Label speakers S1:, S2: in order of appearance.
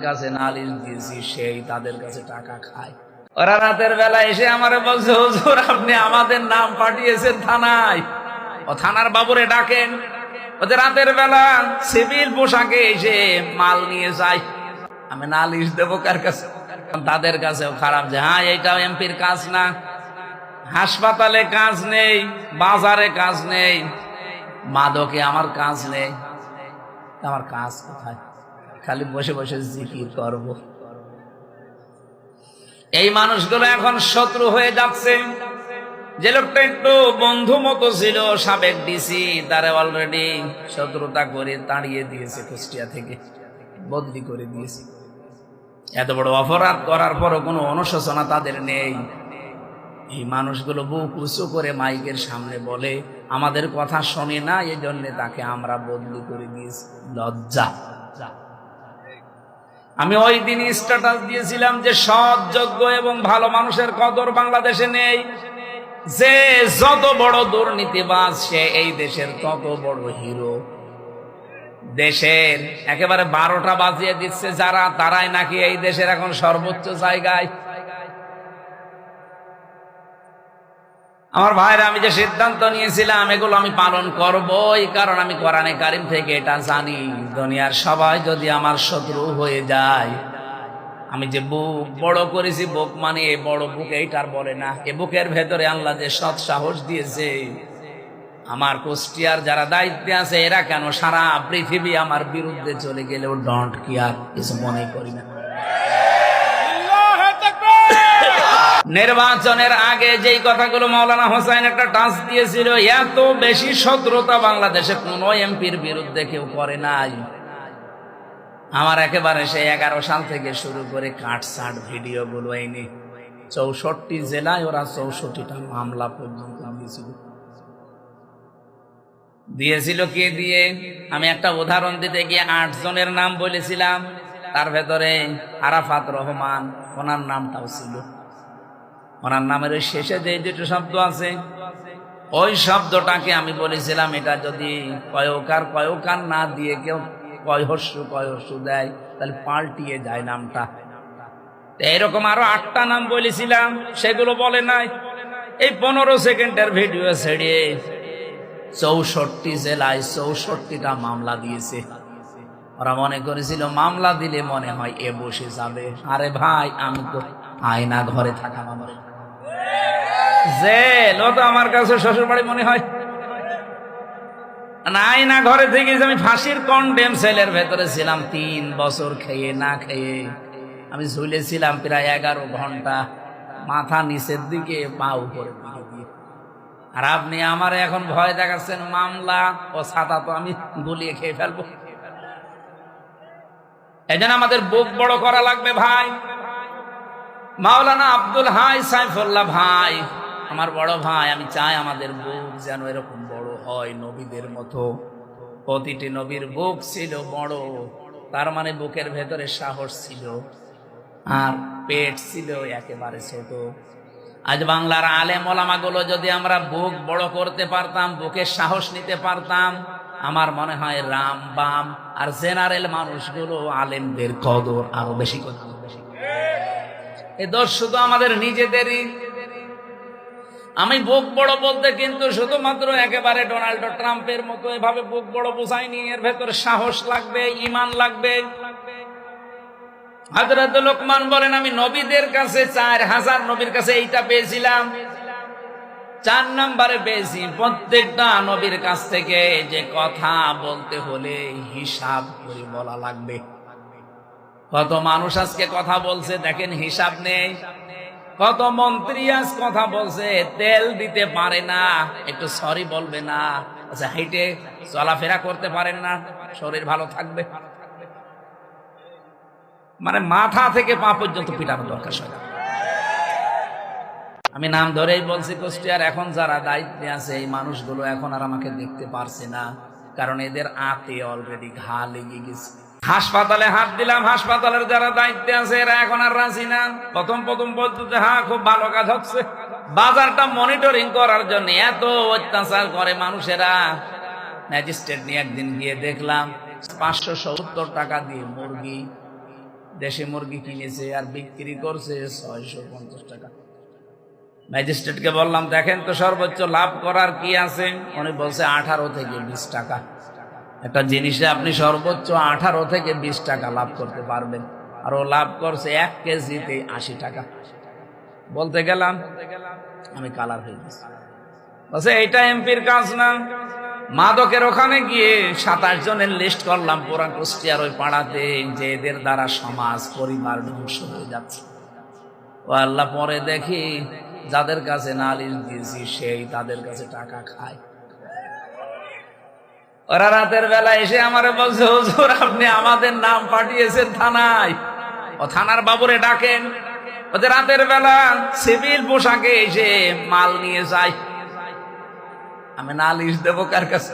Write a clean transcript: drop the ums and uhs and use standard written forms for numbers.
S1: কাছে নালিশ দিয়েছি, সেই তাদের কাছে টাকা খায়। ওরা রাতের বেলা এসে আমার বলছে, হুজুর আপনি আমাদের নাম পাঠিয়েছেন থানায়, ও থানার বাবুরে ডাকেন। ওদের রাতের বেলা সিভিল পোশাকে এসে মাল নিয়ে যায়। আমি নালিশ দেবো কার কাছে? তাদের কাছেও খারাপ যে হ্যাঁ এইটাও এমপির কাজ না। হাসপাতালে কাজ নেই, বাজারে কাজ নেই, মাদকে আমার কাজ নেই। আমার কাজ কোথায়? খালি বসে বসে জিকির করব। এই মানুষগুলো এখন শত্রু হয়ে যাচ্ছে। যে লোকটা একটু বন্ধু মতো ছিল, সাবেক ডিসি, তারা অলরেডি শত্রুতা করে তাড়িয়ে দিয়েছে, কুষ্টিয়া থেকে বদলি করে দিয়েছে। এত বড় অপরাধ করার পরও কোনো অনুশোচনা তাদের নেই। এই মানুষগুলো বুক উঁচু করে মাইকের সামনে বলে আমাদের কথা শোনে না, এই জন্য তাকে আমরা বদলি করে দিয়েছি। লজ্জা। আমি ওই দিন স্ট্যাটাস দিয়েছিলাম যে সৎ, যোগ্য এবং ভালো মানুষের কদর বাংলাদেশে নেই। যে যত বড় দুর্নীতিবাজ সে এই দেশের তত বড় হিরো। দেশের একেবারে 12টা বাজিয়ে দিচ্ছে যারা, তারাই নাকি এই দেশের এখন সর্বোচ্চ জায়গায়। আমার ভাইরা, আমি যে সিদ্ধান্ত নিয়েছিলাম এগুলো আমি পালন করবই, কারণ আমি কোরআনে কারিম থেকে এটা জানি, দুনিয়ার সবাই যদি আমার শত্রু হয়ে যায়, আমি যে বুক বড় করেছি, বুক মানে এই বড় বুক এইটার বলে না, এ বুকের ভেতরে আল্লাহ যে সৎ সাহস দিয়েছে, আমার কুষ্টিয়ার যারা দায়িত্বে আছে এরা কেন সারা পৃথিবী আমার বিরুদ্ধে চলে গেলেও ডন্ট কেয়ার, কিছু মনে করি না। নির্বাচনের আগে যেই কথাগুলো মাওলানা হোসাইন একটা টাচ দিয়েছিল, এত বেশি শত্রুতা বাংলাদেশে কোন এমপির বিরুদ্ধে কেউ করে নাই। আমার একেবারে সেই 11 সাল থেকে শুরু করে কাটছাট ভিডিও গুলো এনে 64 জেলায় ওরা 64টা মামলা পর্যন্ত দিয়েছিল। কে দিয়ে? আমি একটা উদাহরণ দিতে গিয়ে 8 জনের নাম বলেছিলাম, তার ভেতরে আরাফাত রহমান, ওনার নামটাও ছিল। ওনার নামের ওই শেষে যে দুটো শব্দ আছে, ওই শব্দটাকে আমি বলেছিলাম এটা যদি কয়কার না দিয়ে কেউ কয়হস্যু দেয় তাহলে পাল্টিয়ে যায় নামটা। এইরকম আরো 8টা নাম বলেছিলাম, সেগুলো বলে নাই। এই 15 সেকেন্ডের ভিডিও ছেড়ে 64 জেলায় 64টা মামলা দিয়েছে। ওরা মনে করেছিল মামলা দিলে মনে হয় এ বসে যাবে। আরে ভাই, আমি তো আয়না ঘরে থাকা মানুষ, জেল ও তো আমার কাছে শ্বশুর বাড়ি মনে হয়। আয়না ঘরে থেকে আমি ফাঁসির কন্ডেম সেলের ভেতরে ছিলাম 3 বছর, খেয়ে না খেয়ে আমি ঝুলেছিলাম প্রায় 11 ঘন্টা, মাথা নিচের দিকে, পা উপরে দিয়ে। আর আপনি আমার এখন ভয় দেখাচ্ছেন মামলা ও ছাতা তো আমি গুলিয়ে খেয়ে ফেলবো। এই জন্য আমাদের বুক বড় করা লাগবে ভাই। মাওলানা আব্দুল হাই সাইফুল্লাহ ভাই আমার বড় ভাই, আমি চাই আমাদের বুক যেন এরকম বড় হয় নবীদের মতো। প্রতিটি নবীর বুক ছিল বড়, তার মানে বুকের ভেতরে সাহস ছিল, আর পেট ছিল একেবারে ছোট। আজ বাংলার আলেম ওলামা গুলো যদি আমরা বুক বড় করতে পারতাম, বুকের সাহস নিতে পারতাম, আমার মনে হয় রাম বাম আর জেনারেল মানুষগুলো আলেমদের কদর আরো বেশি করত। এ দোষ শুধু আমাদের নিজেদেরই। আমি বুক বড় বলতে কিন্তু শুধুমাত্র একেবারে ডোনাল্ড ট্রাম্পের মতো এভাবে বুক বড় বোঝায়নি। এর ভেতরে সাহস লাগবে, ঈমান লাগবে। হযরত লোকমান বলেন, আমি নবীদের কাছে 4000 নবীর কাছে এইটা পেয়েছিলাম, 4 নম্বরে পেয়েছি। প্রত্যেকটা নবীর কাছ থেকে যে কথা বলতে হলে হিসাব করে বলা লাগবে। কত মানুষ আজকে কথা বলছে দেখেন, হিসাব নেই। কত মন্ত্রী আজ কথা বলছে, তেল দিতে পারে না, একটু সরি বলবে না, আচ্ছা হেঁটে চলাফেরা করতে পারেন না, শরীর ভালো থাকবে। মানে মাথা থেকে পা পর্যন্ত পিটানো দরকার। আমি নাম ধরেই বলছি কুষ্টিয়ার এখন যারা দায়িত্বে আছে, এই মানুষগুলো এখন আর আমাকে দেখতে পারছে না, কারণ এদের আতে অলরেডি ঘা লেগে গেছে। হাসপাতালে হাত দিলাম, হাসপাতালের যারা দায়িত্বে আছে এরা এখন আর রাজি না। প্রথম বলতো যে হ্যাঁ খুব ভালো কাজ হচ্ছে। বাজারটা মনিটরিং করার জন্য এত অত্যাচার করে মানুষেরা। ম্যাজিস্ট্রেট নিয়ে একদিন গিয়ে দেখলাম 570 টাকা দিয়ে মুরগি দেশি মুরগি কিনেছে আর বিক্রি করছে 650 টাকা। ম্যাজিস্ট্রেটকে বললাম দেখেন তো সর্বোচ্চ লাভ করার কি আছে। উনি বলছে 18 থেকে 20 টাকা। একটা জিনিসে আপনি সর্বোচ্চ 18 থেকে 20 টাকা লাভ করতে পারবেন, আর ও লাভ করছে 1 কেজিতে 80 টাকা। বলতে গেলাম আমি কালার হয়ে গেছি। বলছে এইটা এমপির কাজ না। মাদকের ওখানে গিয়ে 27 জনের লিস্ট করলাম পুরা কুষ্টিয়ার ওই পাড়াতে, যে এদের দ্বারা সমাজ পরিবার ধ্বংস হয়ে যাচ্ছে। ও আল্লাহ, পরে দেখি যাদের কাছে নালিশ দিয়েছি সেই তাদের কাছে টাকা খায়। ওরা রাতের বেলা এসে আমারে বলছে হুজুর আপনি আমাদের নাম পাঠিয়েছেন থানায়, ও থানার বাবুরে ডাকেন। ওদের রাতের বেলা সিভিল পোশাকে এসে মাল নিয়ে যায়। আমি নালিশ দেবো কার কাছে?